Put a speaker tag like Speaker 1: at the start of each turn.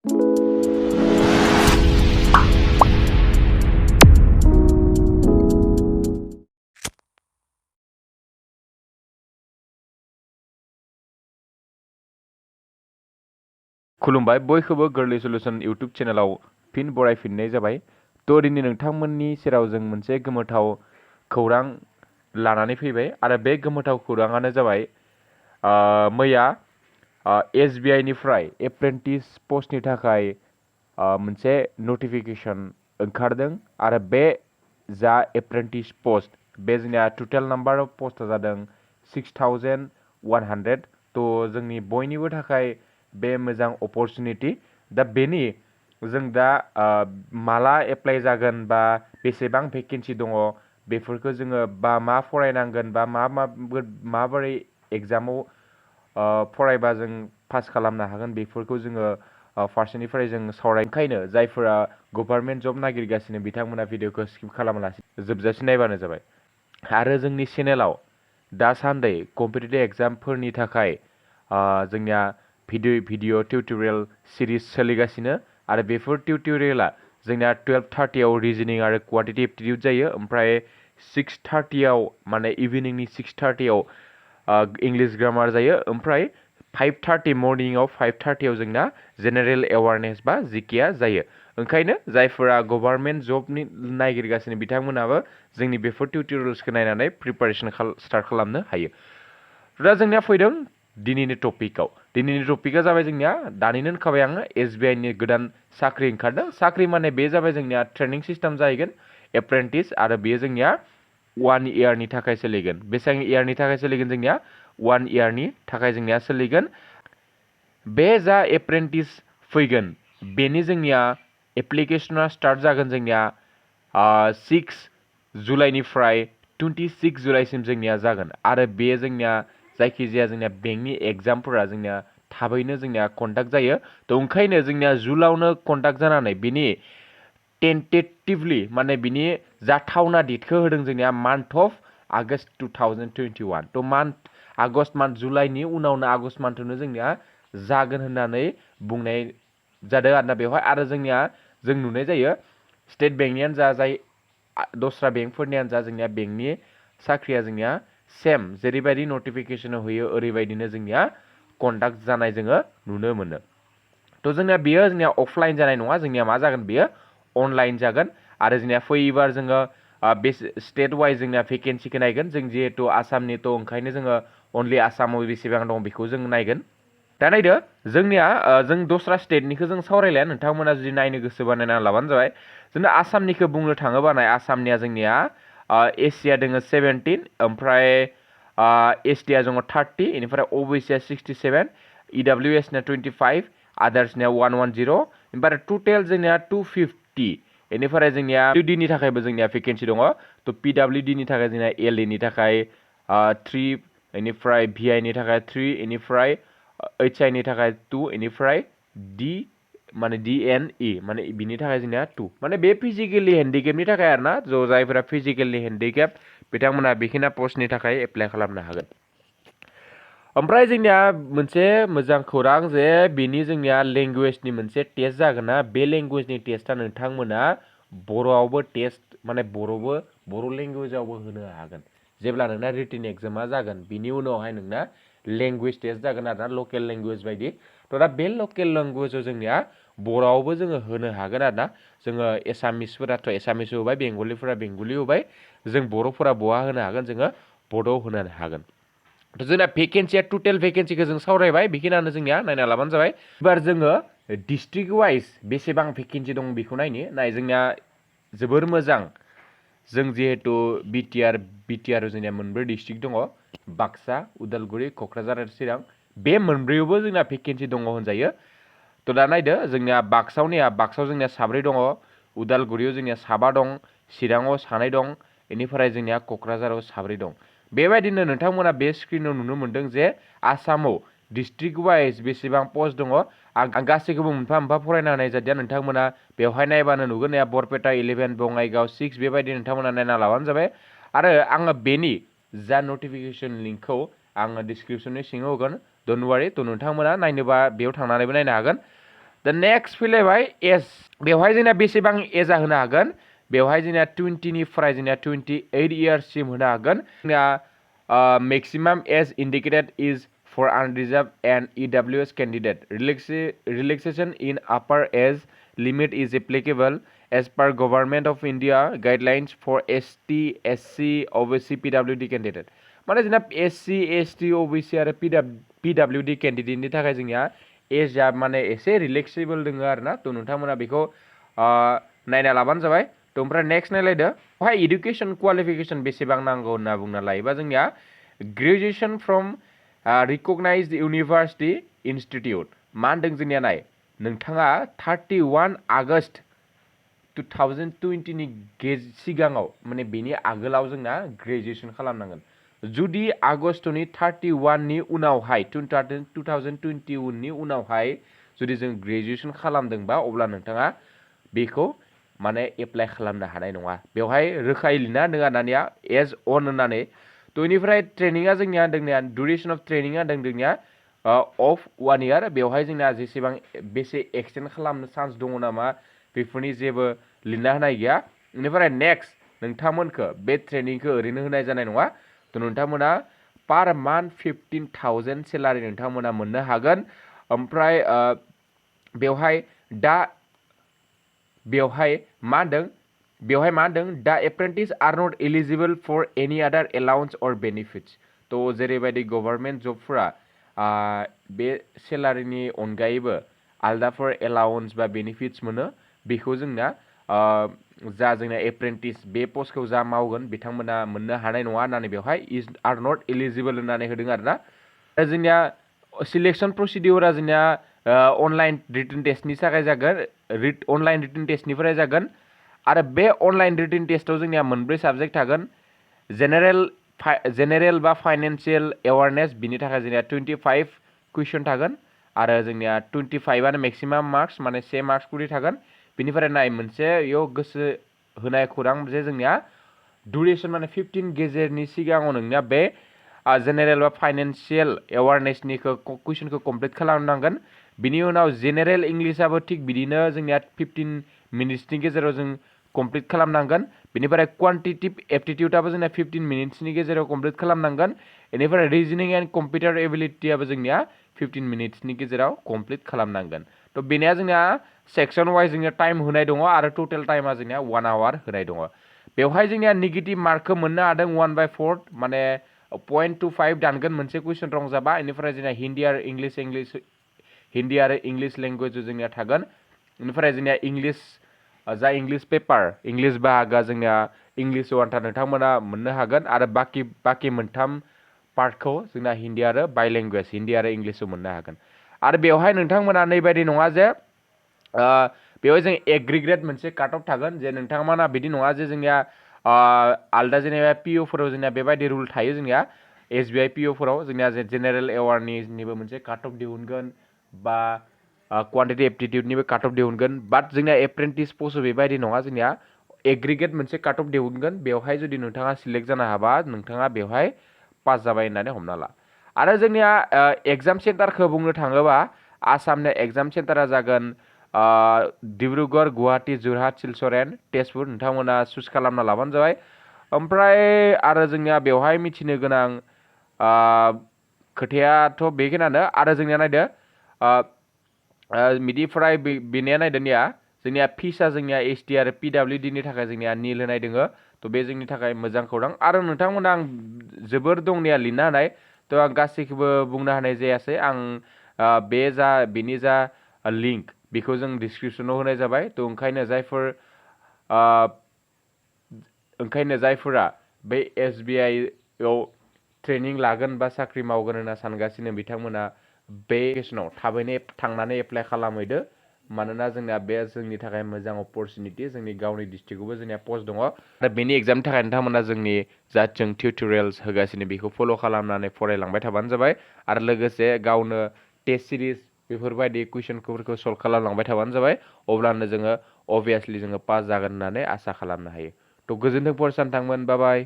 Speaker 1: खुलुमबाय बयखौबो गोरलै सलुशन इउटुब चेनेलाव फिन बरायफिननाय जाबाय। थ' दिनै नोंथांमोननि सेराव जों मोनसे गोमोथाव खौरां लानानै फैबाय आरो बे गोमोथाव खौराङानो जाबाय मैया SBI निफ्राय एप्रेन्टिस पस्टनि थाखाय मोनसे नटिफिकेसन ओंखारदों आरो बे जा एप्रेन्टिस पस्ट बे जोंनिया टटेल नाम्बार अफ पस्टआ जादों 6100। थ' जोंनि बयनिबो थाखाय बे मोजां अपरचुनिटि दा बेनि जों दा माला एप्लाइ जागोन बा बेसेबां भेकेन्सि दङ बेफोरखौ जोङो बा मा फरायनांगोन बा माबोरै एग्जामाव फरायबा जों पास खालामनो हागोन बेफोरखौ जोङो फारसेनिफ्राय जों सावरायखायनो जायफोरा गभर्नमेन्ट जब नागिरगासिनो बिथांमोना भिडिअखौ स्किप खालामालासिनो जोबजासिम नायबानो जाबाय। आरो जोंनि चेनेलाव दासान्दि कम्पिटिटिभ एग्जामफोरनि थाखाय जोंनिया भिडिअ टिउटरियेल सिरिज सोलिगासिनो आरो बेफोर टिउटरियेला जोंनिया 12:30 रिजनिं आरो क्वान्टिटिभ एप्टिटिउड जायो, ओमफ्राय 6:30 माने इभिनिंनि 6:30 इंलिश ग्रामार जायो, ओमफ्राय 5:30 मर्निंआव 5:30 जोंना जेनेरेल एवारनेस बा जिकेआ जायो। ओंखायनो जायफोरा गभर्नमेन्ट जबनि नागिरगासिनो बिथांमोनाबो जोंनि बेफोर टिउटरियेल्सखौ नायनानै प्रिपारेसन स्टार्ट खालामनो हायो। दा जोंनिया फैदों दिनैनि टपिकआव। दिनैनि टपिकआ जाबाय जोंनिया दानिनो होनखाबाय आङो SBI नि गोदान साख्रि ओंखारदों। साख्रि माने बे जाबाय जोंनिया ट्रेनिं सिस्टेम जाहैगोन एप्रेन्टिस आरो बेयो जोंनिया 1 इयारनि थाखाय सोलिगोन। बेसेबां इयारनि थाखाय सोलिगोन जोंनिया 1 इयारनि थाखाय जोंनिया सोलिगोन। बे जा एप्रेन्टिस फैगोन बेनि जोंनिया एप्लिकेसना स्टार्ट जागोन जोंनिया 6 जुलाइनिफ्राय 26 जुलाइसिम जोंनिया जागोन आरो बे जोंनिया जायखिजाया जोंनिया बेंकनि एग्जामफोरा जोंनिया थाबैनो जोंनिया कन्डाक्ट जायो। थ' ओंखायनो जोंनिया जुलावनो कन्डाक्ट जानानै बिनि टेन्टेटिभलि माने बिनि जाथावना डेटखौ होदों जोंनिया मान्थ अफ आगस्ट 2021। थ' आगस्ट मान्थ जुलाइनि उनावनो आगस्ट मान्थआवनो जोंनिया जागोन होननानै बुंनाय जादों आरोना बेवहाय। आरो जोंनिया जों नुनाय जायो स्टेट बेंकनियानो जा जाय दस्रा बेंकफोरनियानो जा जोंनिया बेंकनि साख्रिया जोंनिया सेम जेरैबायदि नटिफिकेसन होयो ओरैबायदिनो जोंनिया कन्डाक्ट जानाय जोङो नुनो मोनो। थ' जोंनिया बेयो जोंनिया अफलाइन जानाय नङा, जोंनिया मा जागोन बेयो अनलाइन जागोन। आरो जोंनिया फैयोबार जोङो बे स्टेट वाइज जोंनिया भेकेन्सिखौ नायगोन। जों जिहेतु आसामनिथ' ओंखायनो जोङो अनलि आसामाव बेसेबां दं बेखौ जों नायगोन। दा नायदो जोंनिया जों दस्रा स्टेटनिखौ जों सावरायलाया, नोंथांमोना जुदि नायनो गोसो बानायना लाबानो जाबाय। जोंना आसामनिखौ बुंनो थाङोबा आसामनिया जोंनिया एसिया दोङो 17, ओमफ्राय एसटिआ दङ 30, बेनिफ्राय ओबिसिआ 67, EWSनिया 25, आदार्सनिया 110, ओमफ्राय टटेल जोंनिया 250। बेनिफ्राय जोंनिया PWDनि थाखायबो जोंनिया भेकेन्सि दङ। थ' PWDनि थाखाय जोंनिया LAनि थाखाय 3, बेनिफ्राय VIनि थाखाय 3, बेनिफ्राय HIनि थाखाय 2, बेनिफ्राय माने DNE माने बिनि थाखाय जोंनिया 2। माने बे फिजिकेलि हेन्डिकेपनि थाखाय आरोना, ज' जायफोरा फिजिकेलि हेन्डिकेप बिथांमोना बेखिना पस्टनि थाखाय एप्लाइ खालामनो हागोन। ओमफ्राय जोंनिया मोनसे मोजां खौरां जे बिनि जोंनिया लेंगुवेजनि मोनसे टेस्ट जागोन ना, बे लेंगुवेजनि टेस्टआ नोंथांमोना बर'आवबो टेस्ट माने बर' लेंगुवेजावबो होनो हागोन। जेब्ला नोंना रिटिन एग्जामा जागोन बिनि उनावहाय नोंना लेंगुवेज टेस्ट जागोन आरोना, लकेल लेंगुवेज बायदि। थ' दा बे लकेल लेंगुवेजाव जोंनिया बर'आवबो जोङो होनो हागोन आरोना। जोङो एसामिसफोराथ' एसामिस होबाय, बेंगलिफोरा बेंगलि होबाय, जों बर'फोरा बहा होनो हागोन जोङो बड'आव होनो हागोन। जोंना भेकेन्सिया टटेल भेकेन्सिखौ जों सावरायबाय, बेखिनियानो जोंनिया नायना लाबानो जाबाय। एबार जोङो डिस्ट्रिक्ट वाइज बेसेबां भेकेन्सि दं बेखौ नाय जोंनिया जोबोर मोजां। जों जिहेतु बिटिआर जोंनिया मोनब्रै डिस्ट्रिक्ट दङ, बाक्सा, उदालगुरि, क'क्राझार आरो चिरां। बे मोनब्रैयावबो जोंना भेकेन्सि दङ होनजायो। थ' दा नायदो जोंनिया बाक्सायाव जोंनिया 7 दङ, उदालगुरियाव जोंनिया 7 दं, चिराङाव 2 दं, बेनिफ्राय जोंनिया क'क्राझाराव 7 दं। बेबायदिनो नोंथांमोना बे स्क्रिनाव नुनो मोनदों जे आसामाव डिस्ट्रिक्ट वाइज बेसेबां पस्ट दङ। आं गासैखौबो मोनफा मोनफा फरायना होनाय जादिया, नोंथांमोना बेवहाय नायबानो नुगोन। बरपेटा 11, बङाइगाव 6, बेबायदि नोंथांमोना नायना लाबानो जाबाय। आरो आङो बेनि जा नटिफिकेसन लिंकखौ आङो डिसक्रिपसननि सिङाव होगोन, डन्ट वारि। थ' नोंथांमोना नायनोबा बेयाव थांनानैबो नायनो हागोन। दा नेक्स्ट फैलायबाय एज बेवहाय जोंना बेसेबां एजआ होनो हागोन बेवहाय जोंना 20 निफ्राय जोंना 28 इयार्ससिम होनो हागोन जोंना maximum as indicated is for unreserved and EWS candidate. Relaxation in upper age limit is applicable as per Government of India guidelines for ST, SC, OBC, PWD candidate. माने जोंना SC, ST, OBC आरो PWD candidate नि थाखाय जोंनिया एजआ माने एसे relaxable दङ आरोना थ' नोंथांमोना बेखौ नायना लाबानो जाबाय थ' ओमफ्राय नेक्स्ट नायलायदो बेवहाय इडुकेसन क्वालिफिकेसन बेसेबां नांगौ होनना बुंना लायोबा जोंनिया graduation from recognized university institute मा होनदों जोंनिया नाय नोंथाङा 31 आगस्ट 2020 नि सिगाङाव माने बेनि आगोलाव जोंना ग्रेजुएसन खालामनांगोन जुदि आगस्टनि 31 नि उनावहाय 2021 नि उनावहाय जुदि जों ग्रेजुएसन खालामदोंबा अब्ला नोंथाङा बेखौ माने एप्लाइ खालामनो हानाय नङा बेवहाय रोखायै लिरना होदों दानिया एज अन होननानै थ' बेनिफ्राय ट्रेनिङा जोंनिया होनदोंनिया दुरेसन अफ ट्रेनिङा होनदों जोंनिया अफ 1 इयार बेवहाय जोंना जेसेबां बेसे एक्सटेन्ड खालामनो चान्स दङ नामा बेफोरनि जेबो लिरना होनाय गैया बेनिफ्राय नेक्स्ट नोंथांमोनखौ बे ट्रेनिंखौ ओरैनो होनाय जानाय नङा थ' नोंथांमोना पार मान्थ 15,000 सेलारि नोंथांमोना मोननो हागोन ओमफ्राय बेवहाय मा होनदों दा एप्रेन्टिस आर नट एलिजिबल फर एनि आदार एलाउन्स अर बेनिफिट्स थ' जेरैबायदि गभर्नमेन्ट जबफोरा बे सेलारिनि अनगायैबो आलदाफोर एलाउन्स बा बेनिफिट्स मोनो बेखौ जोंना जा जोंना एप्रेन्टिस बे पस्टखौ जा मावगोन बिथांमोना मोननो हानाय नङा होननानै बेवहाय आर नट एलिजिबल होननानै होदों आरोना जोंनिया सिलेक्शन प्रसिडिउरा जोंनिया अनलाइन रिटन टेस्टनि थाखाय जागोन अनलाइन रिटन टेस्टनिफ्राय जागोन आरो बे अनलाइन रिटन टेस्टआव जोंनिया मोनब्रै साबजेक्ट थागोन जेनेरेल बा फाइनेन्शियेल एवारनेस बिनि थाखाय जोंनिया 25 कुइसन थागोन आरो जोंनिया 25आनो मेक्सिमाम मार्क्स माने 1 मार्क्स कुरि थागोन बिनिफ्राय नाय मोनसे इयाव गोसो होनाय खौरां जे जोंनिया दुरेसन माने 15 गेजेरनि सिगाङाव नोंनिया बे जेनेरेल बा फाइनेन्शियेल एवारनेसनिखौ कुइसनखौ कमप्लिट खालामनांगोन बिनि उनाव जेनेरेल इंलिशाबो थिग बिदिनो जोंनिया 15 मिनिट्सनि गेजेराव जों कमप्लिट खालामनांगोन बेनिफ्राय क्वान्टिटिभ एप्टिट्युडआबो जोंना 15 मिनिट्सनि गेजेराव कमप्लिट खालामनांगोन बेनिफ्राय रिजनिं एन्ड कम्पिउटार एबिलिटियाबो जोंनिया 15 मिनिट्सनि गेजेराव कमप्लिट खालामनांगोन थ' बेनिया जोंना सेक्सन वाइज जोंनिया टाइम होनाय दङ आरो टोटेल टाइमा जोंनिया 1 आवार होनाय दङ बेवहाय जोंनिया नेगेटिभ मार्कखौ मोननो हादों 1/4 माने 0.25 दानगोन मोनसे कुइसन रं जाबा बेनिफ्राय जोंना हिन्दी आरो इंलिश लेंगुवेज जोंनिया थागोन बेनिफ्राय जोंनिया जा इंलिश पेपार इंलिश बाहागोआ जोंनिया इंलिश वानथा नोंथांमोना मोननो हागोन आरो बाकी मोनथाम पार्टखौ जोंना हिन्दी आरो बाइलेंगुवेज हिन्दी आरो इंलिशआव मोननो हागोन आरो बेवहाय नोंथांमोना नैबायदि नङा जे बेवहाय जों एग्रिग्रेड मोनसे काट अफ थागोन जे नोंथांमोना बिदि नङा जे जोंनिया आलदा जेनेबा पिअफोराव जोंनिया बेबायदि रुल थायो जोंनिया SBI पिअफोराव जोंनिया जेनेरेल एवारनेसनिबो मोनसे काट अफ दिहुनगोन बा क्वान्टिटि एप्टिट्युडनिबो काट अफ दिहुनगोन बाट जोंनिया एप्रेन्टिस पस्टआव बेबायदि नङा जोंनिया एग्रिगेट मोनसे काट अफ दिहुनगोन बेवहाय जुदि नोंथाङा सिलेक्ट जानो हाबा नोंथाङा बेवहाय पास जाबाय होननानै हमना ला आरो जोंनिया एग्जाम सेन्टारखौ बुंनो थाङोबा आसामनि एग्जाम सेन्टारा जागोन डिब्रुगड़ गुवाहाटी जरहाट सिलचर एन्ड तेजपुर नोंथांमोना चुज खालामना लाबानो जाबाय ओमफ्राय आरो जोंनिया बेवहाय मिथिनो गोनां खोथायाथ' बेखिनियानो आरो जोंनिया नायदो बिनिफ्राय बेनिया नायदोंनिया जोंनिया फिसा जोंनिया ST आरो PWD नि थाखाय जोंनिया निल होनाय दोङो थ' बे जोंनि थाखाय मोजां खौरां आरो नोंथांमोना आं जोबोर दंनिया लिरनो हानाय थ' आं गासैखौबो बुंनो हानाय जायासै आं बेनि जा लिंक बेखौ जों डिसक्रिपसनाव होनाय जाबाय थ' ओंखायनो जायफोरा बे SBI आव ट्रेनिं लागोन बा साख्रि मावगोन होनना सानगासिनो बिथांमोना बे केसनाव थाबैनो थांनानै एप्लाइ खालामहैदो मानोना जोंना बे जोंनि थाखाय मोजां अपरचुनिटि जोंनि गावनि डिस्ट्रिक्टआवबो जोंनिया पस्ट दङ आरो बेनि एग्जामनि थाखाय नोंथांमोना जोंनि जा जों टिउटरियेल्स होगासिनो बेखौ फल' खालामनानै फरायलांबाय थाबानो जाबाय आरो लोगोसे गावनो टेस्ट सिरिज बेफोरबायदि कुइसनफोरखौ सल्भ खालामलांबाय थाबानो जाबाय अब्लानो जोङो अभियासलि जोङो पास जागोन होननानै आसा खालामनो हायो थ' गोजोन्थों फरायसा नोंथांमोन बाय बाय